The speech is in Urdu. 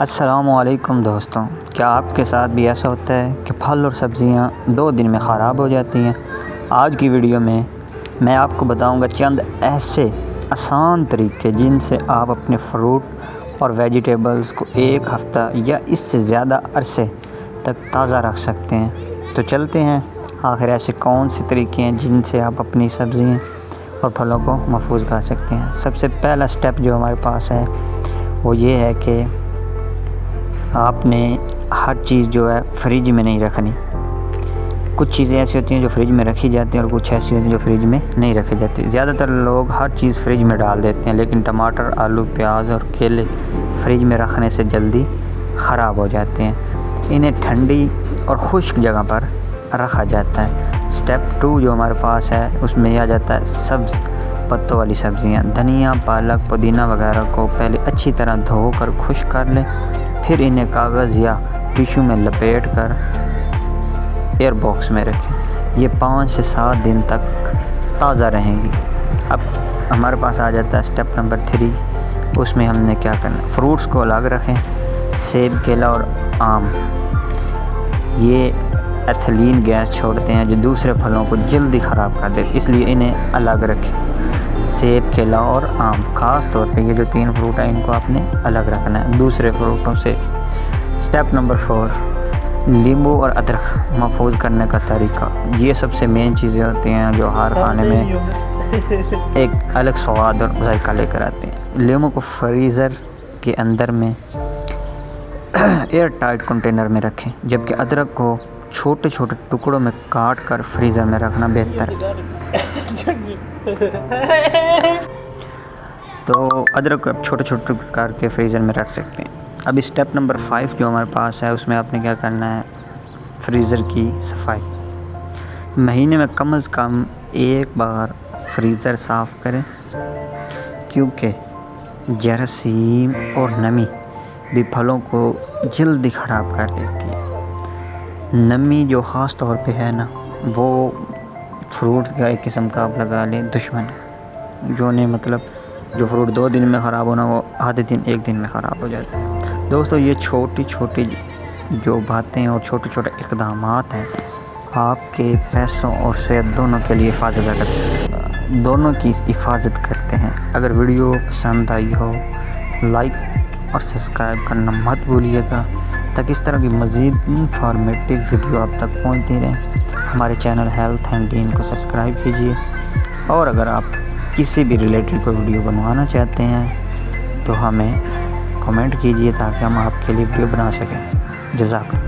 السلام علیکم دوستوں، کیا آپ کے ساتھ بھی ایسا ہوتا ہے کہ پھل اور سبزیاں 2 دن میں خراب ہو جاتی ہیں؟ آج کی ویڈیو میں آپ کو بتاؤں گا چند ایسے آسان طریقے جن سے آپ اپنے فروٹ اور ویجیٹیبلز کو 1 ہفتہ یا اس سے زیادہ عرصے تک تازہ رکھ سکتے ہیں۔ تو چلتے ہیں، آخر ایسے کون سے طریقے ہیں جن سے آپ اپنی سبزیاں اور پھلوں کو محفوظ کر سکتے ہیں۔ سب سے پہلا سٹیپ جو ہمارے پاس ہے وہ یہ ہے کہ آپ نے ہر چیز جو ہے فریج میں نہیں رکھنی۔ کچھ چیزیں ایسی ہوتی ہیں جو فریج میں رکھی جاتی ہیں اور کچھ ایسی ہوتی ہیں جو فریج میں نہیں رکھی جاتی۔ زیادہ تر لوگ ہر چیز فریج میں ڈال دیتے ہیں، لیکن ٹماٹر، آلو، پیاز اور کیلے فریج میں رکھنے سے جلدی خراب ہو جاتے ہیں۔ انہیں ٹھنڈی اور خشک جگہ پر رکھا جاتا ہے۔ سٹیپ 2 جو ہمارے پاس ہے اس میں یہ آ جاتا ہے سبز پتوں والی سبزیاں۔ دھنیا، پالک، پودینہ وغیرہ کو پہلے اچھی طرح دھو کر خشک کر لیں، پھر انہیں کاغذ یا ٹیشو میں لپیٹ کر ایئر باکس میں رکھیں۔ یہ 5 سے 7 دن تک تازہ رہیں گی۔ اب ہمارے پاس آ جاتا ہے سٹیپ نمبر 3۔ اس میں ہم نے کیا کرنا ہے، فروٹس کو الگ رکھیں۔ سیب، کیلا اور آم یہ ایتھلین گیس چھوڑتے ہیں جو دوسرے پھلوں کو جلدی خراب کر دیتے، اس لیے انہیں الگ رکھیں۔ سیب، کیلا اور آم، خاص طور پہ یہ جو 3 فروٹ ہیں ان کو آپ نے الگ رکھنا ہے دوسرے فروٹوں سے۔ سٹیپ نمبر 4، لیمبو اور ادرک محفوظ کرنے کا طریقہ۔ یہ سب سے مین چیزیں ہوتی ہیں جو ہر کھانے میں ایک الگ سواد اور ذائقہ لے کر آتے ہیں۔ لیمبو کو فریزر کے اندر میں ایئر ٹائٹ کنٹینر میں رکھیں، جبکہ ادرک کو چھوٹے چھوٹے ٹکڑوں میں کاٹ کر فریزر میں رکھنا بہتر ہے۔ تو ادرک کو چھوٹے چھوٹے ٹکڑے کر کے فریزر میں رکھ سکتے ہیں۔ اب اسٹیپ نمبر 5 جو ہمارے پاس ہے اس میں آپ نے کیا کرنا ہے، فریزر کی صفائی۔ مہینے میں کم از کم 1 بار فریزر صاف کریں، کیونکہ جراثیم اور نمی بھی پھلوں کو جلدی خراب کر دیتی ہے۔ نمی جو خاص طور پہ ہے نا، وہ فروٹ کا ایک قسم کا آپ لگا لیں دشمن، جو فروٹ 2 دن میں خراب ہونا وہ آدھے دن 1 دن میں خراب ہو جاتا ہے۔ دوستو یہ چھوٹی چھوٹی جو باتیں اور چھوٹے چھوٹے اقدامات ہیں آپ کے پیسوں اور صحت دونوں کے لیے دونوں کی حفاظت کرتے ہیں۔ اگر ویڈیو پسند آئی ہو لائک اور سبسکرائب کرنا مت بھولیے گا، تاکہ اس طرح کی مزید انفارمیٹیو ویڈیو آپ تک پہنچتی رہیں۔ ہمارے چینل ہیلتھ اینڈ ڈین کو سبسکرائب کیجیے، اور اگر آپ کسی بھی ریلیٹڈ کوئی ویڈیو بنوانا چاہتے ہیں تو ہمیں کمنٹ کیجیے تاکہ ہم آپ کے لیے ویڈیو بنا سکیں۔ جزاک اللہ۔